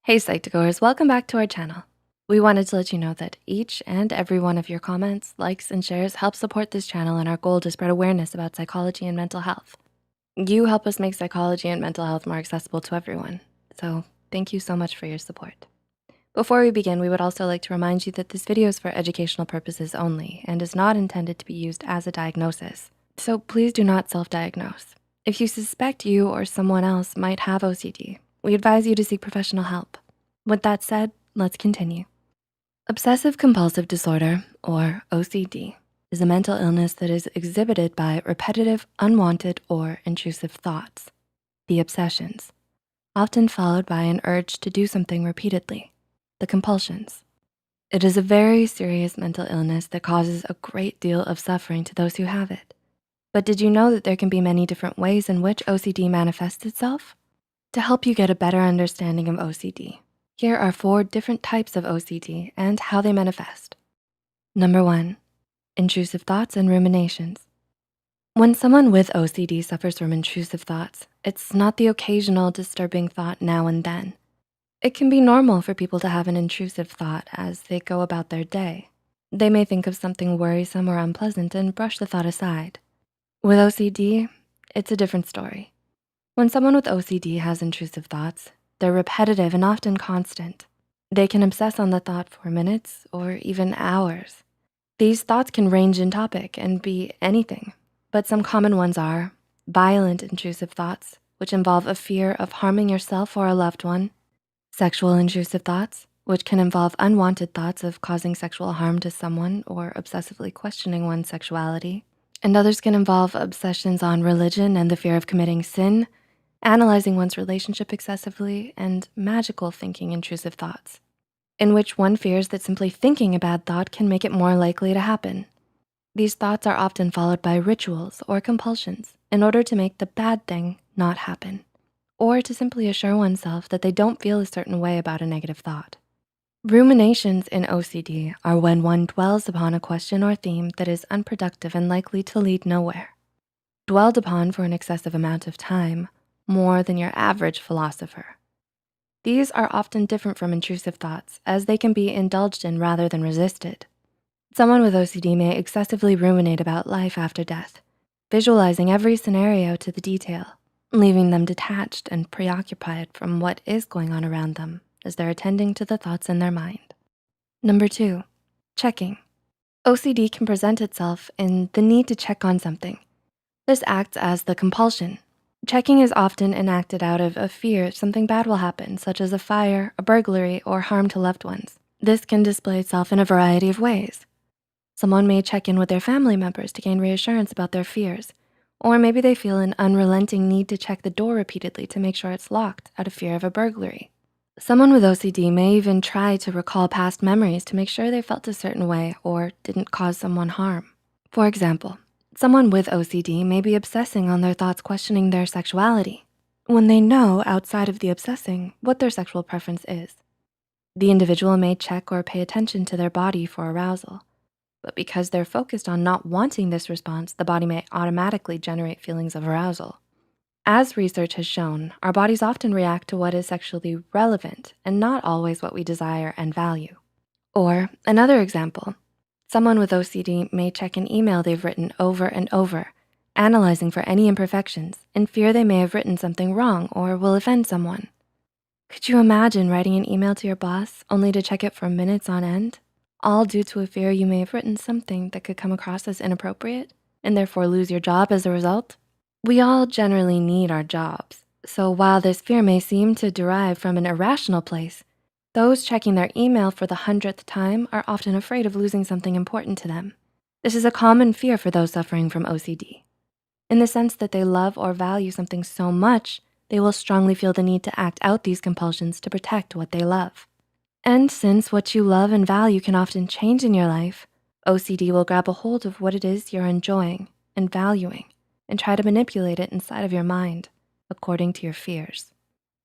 Hey Psych2Goers, welcome back to our channel. We wanted to let you know that each and every one of your comments, likes, and shares help support this channel and our goal to spread awareness about psychology and mental health. You help us make psychology and mental health more accessible to everyone. So thank you so much for your support. Before we begin, we would also like to remind you that this video is for educational purposes only and is not intended to be used as a diagnosis. So please do not self-diagnose. If you suspect you or someone else might have OCD, we advise you to seek professional help. With that said, let's continue. Obsessive-Compulsive Disorder, or OCD, is a mental illness that is exhibited by repetitive, unwanted, or intrusive thoughts, the obsessions, often followed by an urge to do something repeatedly, the compulsions. It is a very serious mental illness that causes a great deal of suffering to those who have it. But did you know that there can be many different ways in which OCD manifests itself? To help you get a better understanding of OCD, here are 4 different types of OCD and how they manifest. Number 1, intrusive thoughts and ruminations. When someone with OCD suffers from intrusive thoughts, it's not the occasional disturbing thought now and then. It can be normal for people to have an intrusive thought as they go about their day. They may think of something worrisome or unpleasant and brush the thought aside. With OCD, it's a different story. When someone with OCD has intrusive thoughts, they're repetitive and often constant. They can obsess on the thought for minutes or even hours. These thoughts can range in topic and be anything, but some common ones are violent intrusive thoughts, which involve a fear of harming yourself or a loved one; sexual intrusive thoughts, which can involve unwanted thoughts of causing sexual harm to someone or obsessively questioning one's sexuality; and others can involve obsessions on religion and the fear of committing sin, analyzing one's relationship excessively, and magical thinking intrusive thoughts, in which one fears that simply thinking a bad thought can make it more likely to happen. These thoughts are often followed by rituals or compulsions in order to make the bad thing not happen, or to simply assure oneself that they don't feel a certain way about a negative thought. Ruminations in OCD are when one dwells upon a question or theme that is unproductive and likely to lead nowhere. Dwelled upon for an excessive amount of time, more than your average philosopher. These are often different from intrusive thoughts as they can be indulged in rather than resisted. Someone with OCD may excessively ruminate about life after death, visualizing every scenario to the detail, leaving them detached and preoccupied from what is going on around them as they're attending to the thoughts in their mind. Number 2, checking. OCD can present itself in the need to check on something. This acts as the compulsion. Checking is often enacted out of a fear something bad will happen, such as a fire, a burglary, or harm to loved ones. This can display itself in a variety of ways. Someone may check in with their family members to gain reassurance about their fears, or maybe they feel an unrelenting need to check the door repeatedly to make sure it's locked out of fear of a burglary. Someone with OCD may even try to recall past memories to make sure they felt a certain way or didn't cause someone harm. For example, someone with OCD may be obsessing on their thoughts questioning their sexuality when they know outside of the obsessing what their sexual preference is. The individual may check or pay attention to their body for arousal, but because they're focused on not wanting this response, the body may automatically generate feelings of arousal. As research has shown, our bodies often react to what is sexually relevant and not always what we desire and value. Or another example, someone with OCD may check an email they've written over and over, analyzing for any imperfections in fear they may have written something wrong or will offend someone. Could you imagine writing an email to your boss only to check it for minutes on end, all due to a fear you may have written something that could come across as inappropriate and therefore lose your job as a result? We all generally need our jobs, so while this fear may seem to derive from an irrational place, those checking their email for the 100th time are often afraid of losing something important to them. This is a common fear for those suffering from OCD, in the sense that they love or value something so much, they will strongly feel the need to act out these compulsions to protect what they love. And since what you love and value can often change in your life, OCD will grab a hold of what it is you're enjoying and valuing and try to manipulate it inside of your mind according to your fears.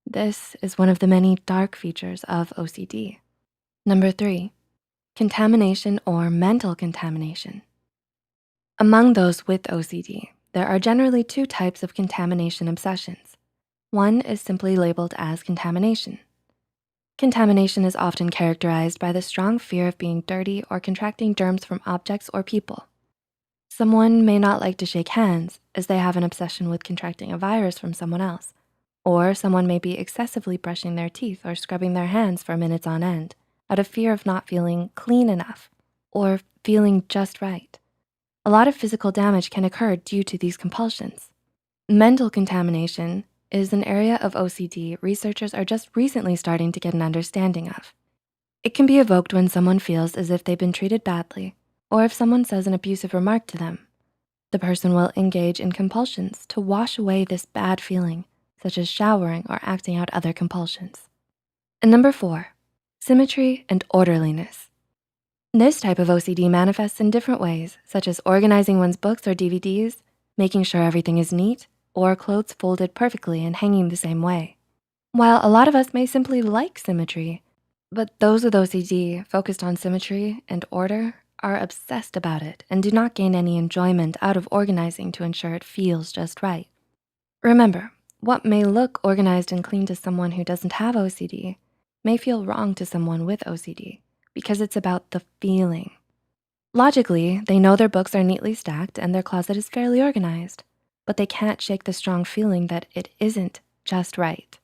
This is one of the many dark features of OCD. Number 3, contamination or mental contamination. Among those with OCD, there are generally 2 types of contamination obsessions. One is simply labeled as contamination. Contamination is often characterized by the strong fear of being dirty or contracting germs from objects or people. Someone may not like to shake hands as they have an obsession with contracting a virus from someone else, or someone may be excessively brushing their teeth or scrubbing their hands for minutes on end out of fear of not feeling clean enough or feeling just right. A lot of physical damage can occur due to these compulsions. Mental contamination is an area of OCD researchers are just recently starting to get an understanding of. It can be evoked when someone feels as if they've been treated badly, or if someone says an abusive remark to them. The person will engage in compulsions to wash away this bad feeling, such as showering or acting out other compulsions. And number 4, symmetry and orderliness. This type of OCD manifests in different ways, such as organizing one's books or DVDs, making sure everything is neat, or clothes folded perfectly and hanging the same way. While a lot of us may simply like symmetry, but those with OCD focused on symmetry and order are obsessed about it and do not gain any enjoyment out of organizing to ensure it feels just right. Remember, what may look organized and clean to someone who doesn't have OCD may feel wrong to someone with OCD because it's about the feeling. Logically, they know their books are neatly stacked and their closet is fairly organized, but they can't shake the strong feeling that it isn't just right.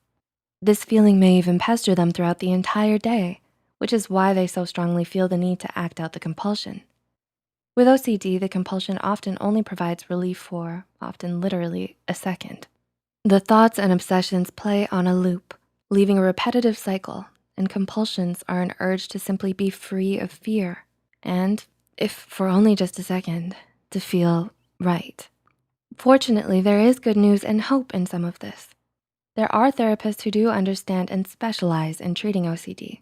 This feeling may even pester them throughout the entire day, which is why they so strongly feel the need to act out the compulsion. With OCD, the compulsion often only provides relief for, often literally, a second. The thoughts and obsessions play on a loop, leaving a repetitive cycle, and compulsions are an urge to simply be free of fear, and, if for only just a second, to feel right. Fortunately, there is good news and hope in some of this. There are therapists who do understand and specialize in treating OCD.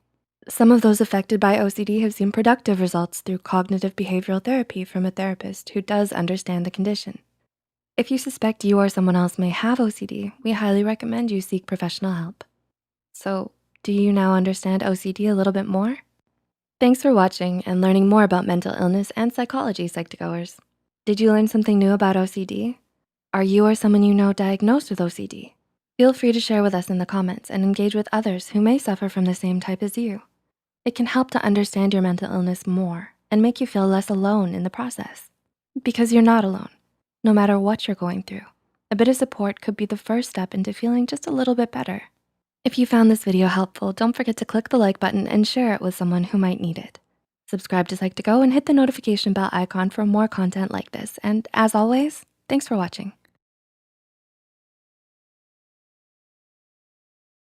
Some of those affected by OCD have seen productive results through cognitive behavioral therapy from a therapist who does understand the condition. If you suspect you or someone else may have OCD, we highly recommend you seek professional help. So, do you now understand OCD a little bit more? Thanks for watching and learning more about mental illness and psychology, Psych2Goers. Did you learn something new about OCD? Are you or someone you know diagnosed with OCD? Feel free to share with us in the comments and engage with others who may suffer from the same type as you. It can help to understand your mental illness more and make you feel less alone in the process. Because you're not alone, no matter what you're going through. A bit of support could be the first step into feeling just a little bit better. If you found this video helpful, don't forget to click the like button and share it with someone who might need it. Subscribe to Psych2Go and hit the notification bell icon for more content like this. And as always, thanks for watching.